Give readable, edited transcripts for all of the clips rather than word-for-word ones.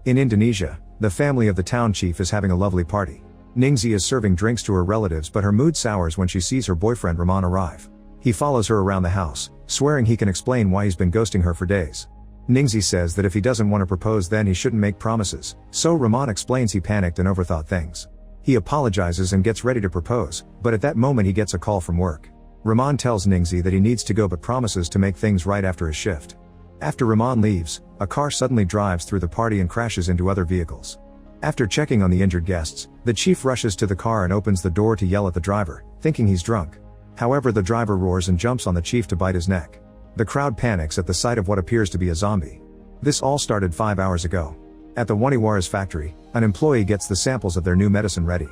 In Indonesia, the family of the town chief is having a lovely party. Ningsi is serving drinks to her relatives, but her mood sours when she sees her boyfriend Rahman arrive. He follows her around the house, swearing he can explain why he's been ghosting her for days. Ningsi says that if he doesn't want to propose, then he shouldn't make promises, so Rahman explains he panicked and overthought things. He apologizes and gets ready to propose, but at that moment he gets a call from work. Rahman tells Ningsi that he needs to go but promises to make things right after his shift. After Rahman leaves, a car suddenly drives through the party and crashes into other vehicles. After checking on the injured guests, the chief rushes to the car and opens the door to yell at the driver, thinking he's drunk. However, the driver roars and jumps on the chief to bite his neck. The crowd panics at the sight of what appears to be a zombie. This all started 5 hours ago. At the Waniwara's factory, an employee gets the samples of their new medicine ready.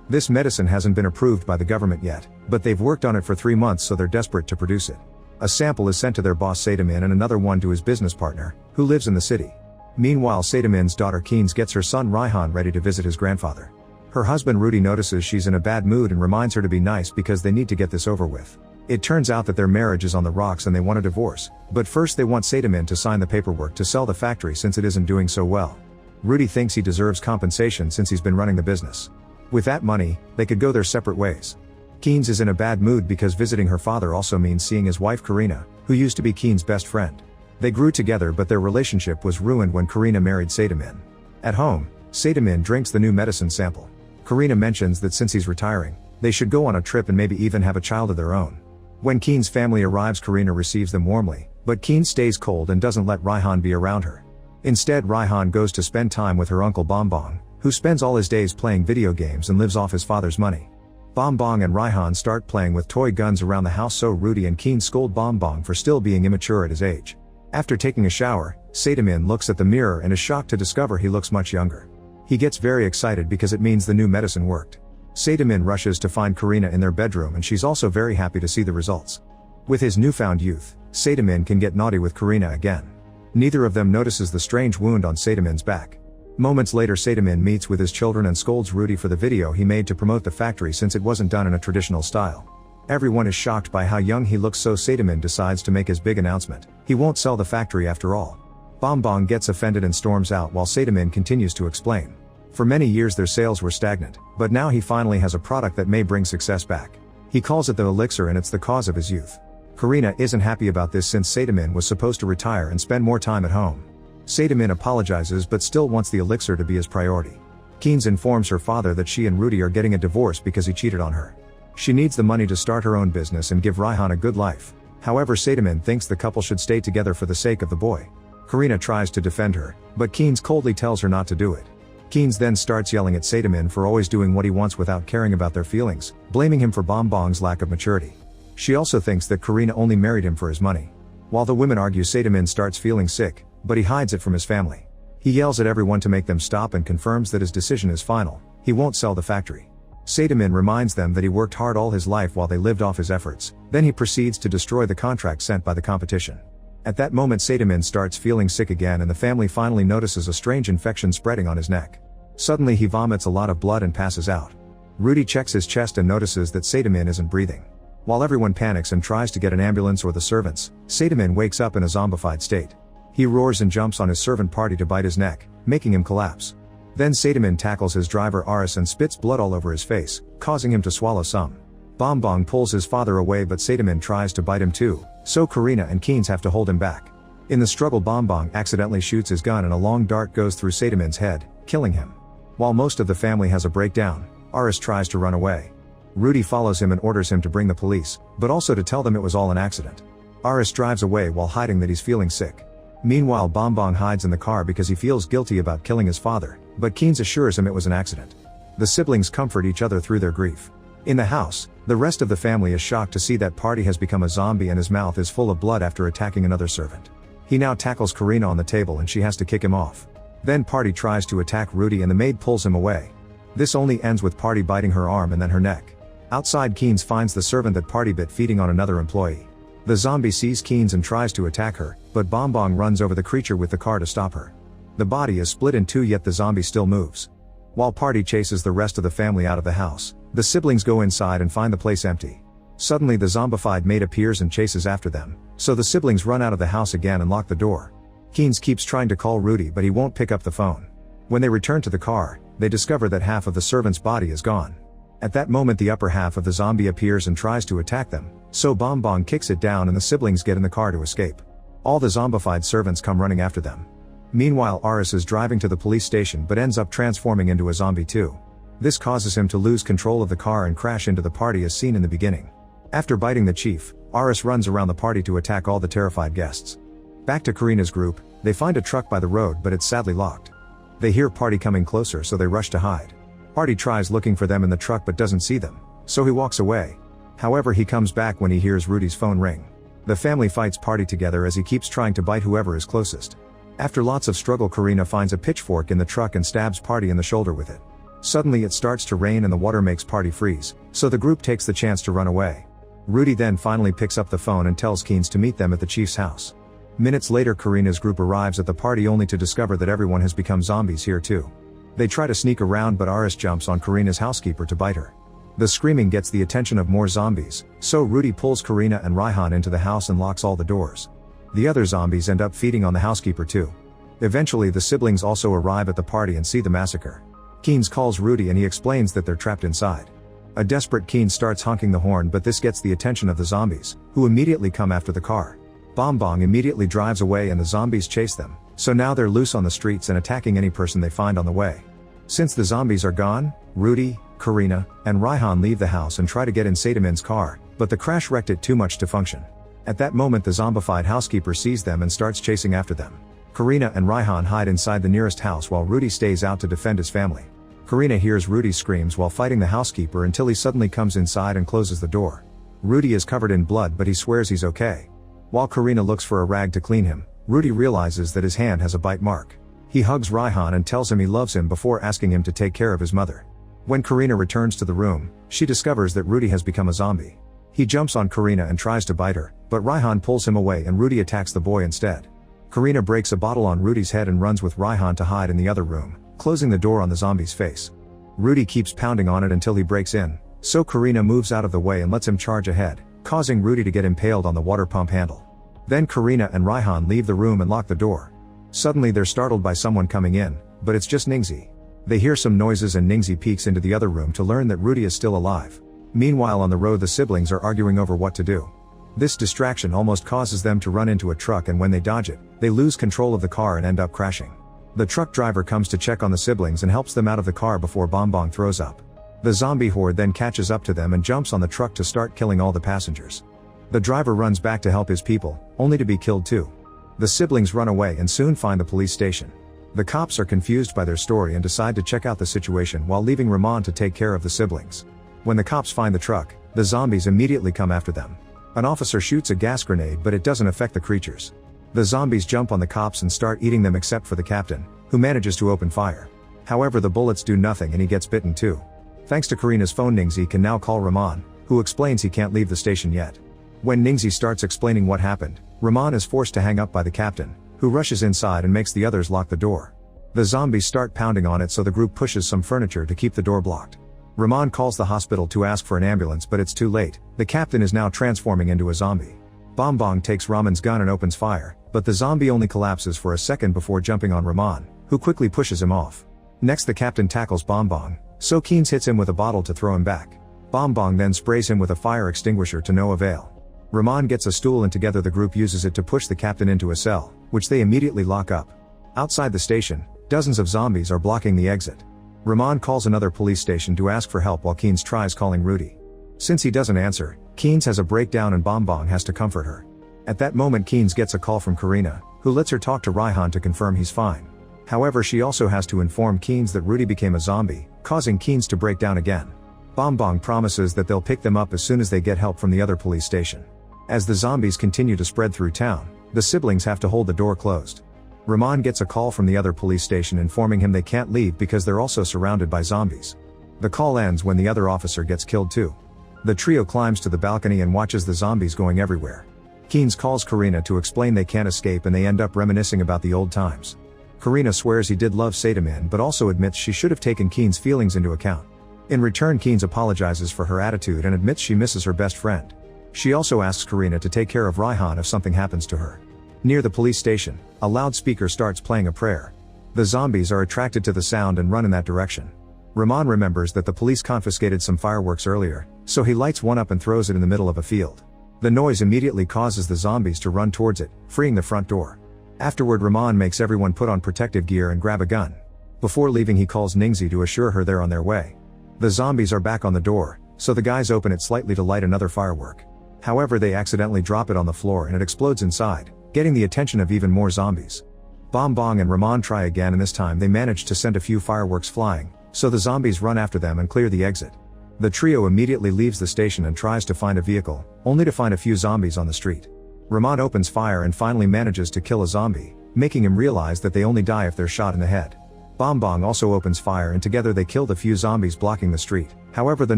This medicine hasn't been approved by the government yet, but they've worked on it for 3 months, so they're desperate to produce it. A sample is sent to their boss Sadamin and another one to his business partner, who lives in the city. Meanwhile, Sadamin's daughter Keens gets her son Raihan ready to visit his grandfather. Her husband Rudy notices she's in a bad mood and reminds her to be nice because they need to get this over with. It turns out that their marriage is on the rocks and they want a divorce, but first they want Sadamin to sign the paperwork to sell the factory since it isn't doing so well. Rudy thinks he deserves compensation since he's been running the business. With that money, they could go their separate ways. Keens is in a bad mood because visiting her father also means seeing his wife Karina, who used to be Keens' best friend. They grew together, but their relationship was ruined when Karina married Sadamin. At home, Sadamin drinks the new medicine sample. Karina mentions that since he's retiring, they should go on a trip and maybe even have a child of their own. When Keens' family arrives, Karina receives them warmly, but Keens stays cold and doesn't let Raihan be around her. Instead, Raihan goes to spend time with her uncle Bombong, who spends all his days playing video games and lives off his father's money. Bombong and Raihan start playing with toy guns around the house, so Rudy and Keens scold Bombong for still being immature at his age. After taking a shower, Sadamin looks at the mirror and is shocked to discover he looks much younger. He gets very excited because it means the new medicine worked. Sadamin rushes to find Karina in their bedroom and she's also very happy to see the results. With his newfound youth, Sadamin can get naughty with Karina again. Neither of them notices the strange wound on Sadamin's back. Moments later, Sadamin meets with his children and scolds Rudy for the video he made to promote the factory since it wasn't done in a traditional style. Everyone is shocked by how young he looks, so Sadamin decides to make his big announcement. He won't sell the factory after all. Bombong gets offended and storms out while Sadamin continues to explain. For many years their sales were stagnant, but now he finally has a product that may bring success back. He calls it the elixir and it's the cause of his youth. Karina isn't happy about this since Sadamin was supposed to retire and spend more time at home. Sadamin apologizes but still wants the elixir to be his priority. Keens informs her father that she and Rudy are getting a divorce because he cheated on her. She needs the money to start her own business and give Raihan a good life. However, Sadamin thinks the couple should stay together for the sake of the boy. Karina tries to defend her, but Keens coldly tells her not to do it. Keens then starts yelling at Sadamin for always doing what he wants without caring about their feelings, blaming him for Bombong's lack of maturity. She also thinks that Karina only married him for his money. While the women argue, Sadamin starts feeling sick, but he hides it from his family. He yells at everyone to make them stop and confirms that his decision is final. He won't sell the factory. Sadamin reminds them that he worked hard all his life while they lived off his efforts. Then he proceeds to destroy the contract sent by the competition. At that moment, Sadamin starts feeling sick again and the family finally notices a strange infection spreading on his neck. Suddenly he vomits a lot of blood and passes out. Rudy checks his chest and notices that Sadamin isn't breathing. While everyone panics and tries to get an ambulance or the servants, Sadamin wakes up in a zombified state. He roars and jumps on his servant party to bite his neck, making him collapse. Then Sadamin tackles his driver Aris and spits blood all over his face, causing him to swallow some. Bombong pulls his father away, but Sadamin tries to bite him too, so Karina and Keens have to hold him back. In the struggle, Bombong accidentally shoots his gun and a long dart goes through Sadamin's head, killing him. While most of the family has a breakdown, Aris tries to run away. Rudy follows him and orders him to bring the police, but also to tell them it was all an accident. Aris drives away while hiding that he's feeling sick. Meanwhile, Bombong hides in the car because he feels guilty about killing his father, but Keens assures him it was an accident. The siblings comfort each other through their grief. In the house, the rest of the family is shocked to see that Party has become a zombie and his mouth is full of blood after attacking another servant. He now tackles Karina on the table and she has to kick him off. Then Party tries to attack Rudy and the maid pulls him away. This only ends with Party biting her arm and then her neck. Outside, Keens finds the servant that Party bit feeding on another employee. The zombie sees Keens and tries to attack her, but Bombong runs over the creature with the car to stop her. The body is split in two, yet the zombie still moves. While Party chases the rest of the family out of the house, the siblings go inside and find the place empty. Suddenly the zombified maid appears and chases after them, so the siblings run out of the house again and lock the door. Keens keeps trying to call Rudy, but he won't pick up the phone. When they return to the car, they discover that half of the servant's body is gone. At that moment the upper half of the zombie appears and tries to attack them, so Bong kicks it down and the siblings get in the car to escape. All the zombified servants come running after them. Meanwhile Aris is driving to the police station but ends up transforming into a zombie too. This causes him to lose control of the car and crash into the party as seen in the beginning. After biting the chief, Aris runs around the party to attack all the terrified guests. Back to Karina's group, they find a truck by the road but it's sadly locked. They hear Party coming closer so they rush to hide. Party tries looking for them in the truck but doesn't see them, so he walks away. However, he comes back when he hears Rudy's phone ring. The family fights Party together as he keeps trying to bite whoever is closest. After lots of struggle, Karina finds a pitchfork in the truck and stabs Party in the shoulder with it. Suddenly it starts to rain and the water makes Party freeze, so the group takes the chance to run away. Rudy then finally picks up the phone and tells Keynes to meet them at the chief's house. Minutes later Karina's group arrives at the party only to discover that everyone has become zombies here too. They try to sneak around but Aris jumps on Karina's housekeeper to bite her. The screaming gets the attention of more zombies, so Rudy pulls Karina and Raihan into the house and locks all the doors. The other zombies end up feeding on the housekeeper too. Eventually the siblings also arrive at the party and see the massacre. Keynes calls Rudy and he explains that they're trapped inside. A desperate Keynes starts honking the horn but this gets the attention of the zombies, who immediately come after the car. Bong immediately drives away and the zombies chase them, so now they're loose on the streets and attacking any person they find on the way. Since the zombies are gone, Rudy, Karina, and Raihan leave the house and try to get in Sadamin's car, but the crash wrecked it too much to function. At that moment the zombified housekeeper sees them and starts chasing after them. Karina and Raihan hide inside the nearest house while Rudy stays out to defend his family. Karina hears Rudy's screams while fighting the housekeeper until he suddenly comes inside and closes the door. Rudy is covered in blood but he swears he's okay. While Karina looks for a rag to clean him, Rudy realizes that his hand has a bite mark. He hugs Raihan and tells him he loves him before asking him to take care of his mother. When Karina returns to the room, she discovers that Rudy has become a zombie. He jumps on Karina and tries to bite her, but Raihan pulls him away and Rudy attacks the boy instead. Karina breaks a bottle on Rudy's head and runs with Raihan to hide in the other room, closing the door on the zombie's face. Rudy keeps pounding on it until he breaks in, so Karina moves out of the way and lets him charge ahead, causing Rudy to get impaled on the water pump handle. Then Karina and Raihan leave the room and lock the door. Suddenly they're startled by someone coming in, but it's just Ningxi. They hear some noises and Ningxi peeks into the other room to learn that Rudy is still alive. Meanwhile on the road the siblings are arguing over what to do. This distraction almost causes them to run into a truck and when they dodge it, they lose control of the car and end up crashing. The truck driver comes to check on the siblings and helps them out of the car before Bong throws up. The zombie horde then catches up to them and jumps on the truck to start killing all the passengers. The driver runs back to help his people, only to be killed too. The siblings run away and soon find the police station. The cops are confused by their story and decide to check out the situation while leaving Rahman to take care of the siblings. When the cops find the truck, the zombies immediately come after them. An officer shoots a gas grenade but it doesn't affect the creatures. The zombies jump on the cops and start eating them except for the captain, who manages to open fire. However, the bullets do nothing and he gets bitten too. Thanks to Karina's phone, Ningxi can now call Rahman, who explains he can't leave the station yet. When Ningxi starts explaining what happened, Rahman is forced to hang up by the captain, who rushes inside and makes the others lock the door. The zombies start pounding on it so the group pushes some furniture to keep the door blocked. Rahman calls the hospital to ask for an ambulance but it's too late, the captain is now transforming into a zombie. Bong takes Rahman's gun and opens fire, but the zombie only collapses for a second before jumping on Rahman, who quickly pushes him off. Next the captain tackles Bong, so Keynes hits him with a bottle to throw him back. Bong then sprays him with a fire extinguisher to no avail. Rahman gets a stool and together the group uses it to push the captain into a cell, which they immediately lock up. Outside the station, dozens of zombies are blocking the exit. Rahman calls another police station to ask for help while Keynes tries calling Rudy. Since he doesn't answer, Keynes has a breakdown and Bong has to comfort her. At that moment Keynes gets a call from Karina, who lets her talk to Raihan to confirm he's fine. However, she also has to inform Keynes that Rudy became a zombie, causing Keynes to break down again. Bong promises that they'll pick them up as soon as they get help from the other police station. As the zombies continue to spread through town, the siblings have to hold the door closed. Rahman gets a call from the other police station informing him they can't leave because they're also surrounded by zombies. The call ends when the other officer gets killed too. The trio climbs to the balcony and watches the zombies going everywhere. Keynes calls Karina to explain they can't escape and they end up reminiscing about the old times. Karina swears he did love Sadamin but also admits she should have taken Keynes' feelings into account. In return, Keynes apologizes for her attitude and admits she misses her best friend. She also asks Karina to take care of Raihan if something happens to her. Near the police station, a loudspeaker starts playing a prayer. The zombies are attracted to the sound and run in that direction. Rahman remembers that the police confiscated some fireworks earlier, so he lights one up and throws it in the middle of a field. The noise immediately causes the zombies to run towards it, freeing the front door. Afterward, Rahman makes everyone put on protective gear and grab a gun. Before leaving, he calls Ningxi to assure her they're on their way. The zombies are back on the door, so the guys open it slightly to light another firework. However, they accidentally drop it on the floor and it explodes inside, getting the attention of even more zombies. Bong and Rahman try again, and this time they manage to send a few fireworks flying, so the zombies run after them and clear the exit. The trio immediately leaves the station and tries to find a vehicle, only to find a few zombies on the street. Rahman opens fire and finally manages to kill a zombie, making him realize that they only die if they're shot in the head. Bong also opens fire and together they kill the few zombies blocking the street. However, the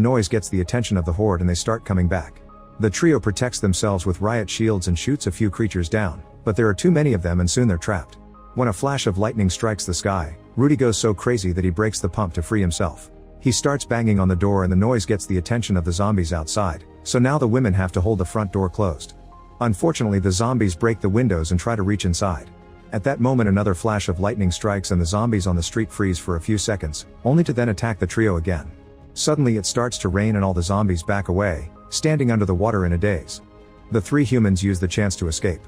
noise gets the attention of the horde and they start coming back. The trio protects themselves with riot shields and shoots a few creatures down, but there are too many of them and soon they're trapped. When a flash of lightning strikes the sky, Rudy goes so crazy that he breaks the pump to free himself. He starts banging on the door and the noise gets the attention of the zombies outside, so now the women have to hold the front door closed. Unfortunately, the zombies break the windows and try to reach inside. At that moment, another flash of lightning strikes and the zombies on the street freeze for a few seconds, only to then attack the trio again. Suddenly it starts to rain and all the zombies back away, standing under the water in a daze. The three humans use the chance to escape.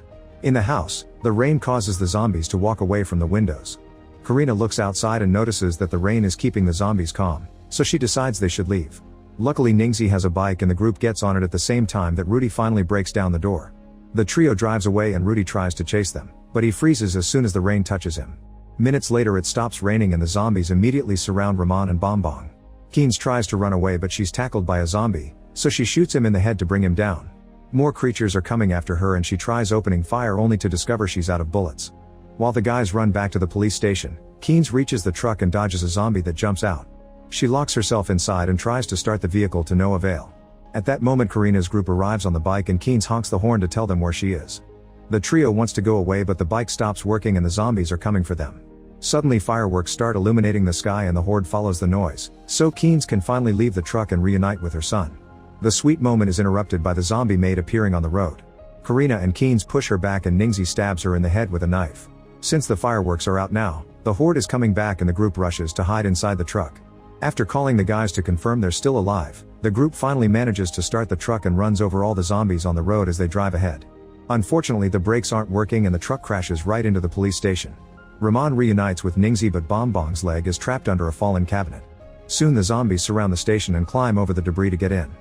In the house, the rain causes the zombies to walk away from the windows. Karina looks outside and notices that the rain is keeping the zombies calm, so she decides they should leave. Luckily, Ningxi has a bike and the group gets on it at the same time that Rudy finally breaks down the door. The trio drives away and Rudy tries to chase them, but he freezes as soon as the rain touches him. Minutes later it stops raining and the zombies immediately surround Rahman and Bong. Keynes tries to run away but she's tackled by a zombie, so she shoots him in the head to bring him down. More creatures are coming after her and she tries opening fire only to discover she's out of bullets. While the guys run back to the police station, Keynes reaches the truck and dodges a zombie that jumps out. She locks herself inside and tries to start the vehicle to no avail. At that moment, Karina's group arrives on the bike and Keynes honks the horn to tell them where she is. The trio wants to go away but the bike stops working and the zombies are coming for them. Suddenly fireworks start illuminating the sky and the horde follows the noise, so Keynes can finally leave the truck and reunite with her son. The sweet moment is interrupted by the zombie maid appearing on the road. Karina and Keynes push her back and Ningxi stabs her in the head with a knife. Since the fireworks are out now, the horde is coming back and the group rushes to hide inside the truck. After calling the guys to confirm they're still alive, the group finally manages to start the truck and runs over all the zombies on the road as they drive ahead. Unfortunately, the brakes aren't working and the truck crashes right into the police station. Rahman reunites with Ningxi but Bong's leg is trapped under a fallen cabinet. Soon the zombies surround the station and climb over the debris to get in.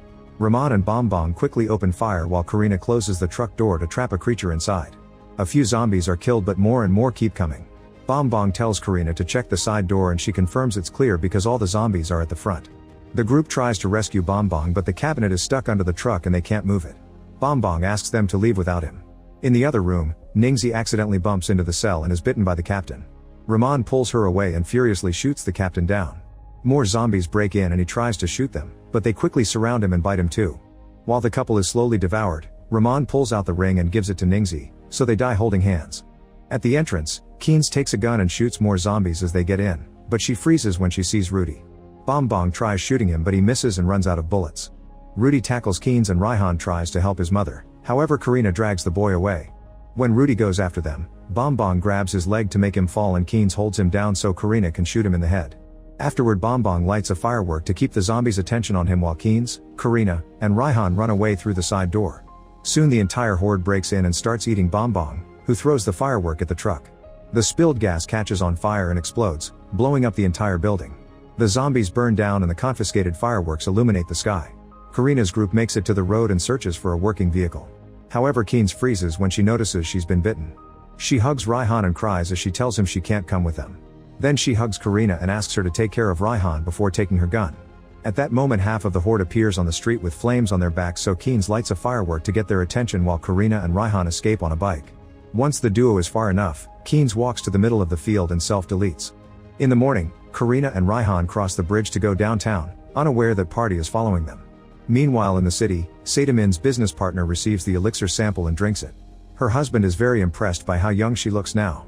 Rahman and Bong quickly open fire while Karina closes the truck door to trap a creature inside. A few zombies are killed but more and more keep coming. Bong tells Karina to check the side door and she confirms it's clear because all the zombies are at the front. The group tries to rescue Bong but the cabinet is stuck under the truck and they can't move it. Bong asks them to leave without him. In the other room, Ningxi accidentally bumps into the cell and is bitten by the captain. Rahman pulls her away and furiously shoots the captain down. More zombies break in and he tries to shoot them, but they quickly surround him and bite him too. While the couple is slowly devoured, Rahman pulls out the ring and gives it to Ningxi, so they die holding hands. At the entrance, Keynes takes a gun and shoots more zombies as they get in, but she freezes when she sees Rudy. Bong tries shooting him but he misses and runs out of bullets. Rudy tackles Keynes and Raihan tries to help his mother, however Karina drags the boy away. When Rudy goes after them, Bong grabs his leg to make him fall and Keynes holds him down so Karina can shoot him in the head. Afterward, Bong lights a firework to keep the zombies' attention on him while Keynes, Karina, and Raihan run away through the side door. Soon the entire horde breaks in and starts eating Bong, who throws the firework at the truck. The spilled gas catches on fire and explodes, blowing up the entire building. The zombies burn down and the confiscated fireworks illuminate the sky. Karina's group makes it to the road and searches for a working vehicle. However, Keynes freezes when she notices she's been bitten. She hugs Raihan and cries as she tells him she can't come with them. Then she hugs Karina and asks her to take care of Raihan before taking her gun. At that moment, half of the horde appears on the street with flames on their backs, so Keynes lights a firework to get their attention while Karina and Raihan escape on a bike. Once the duo is far enough, Keynes walks to the middle of the field and self-deletes. In the morning, Karina and Raihan cross the bridge to go downtown, unaware that Party is following them. Meanwhile in the city, Sadamin's business partner receives the elixir sample and drinks it. Her husband is very impressed by how young she looks now.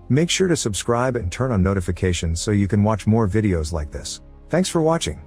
Make sure to subscribe and turn on notifications so you can watch more videos like this. Thanks for watching.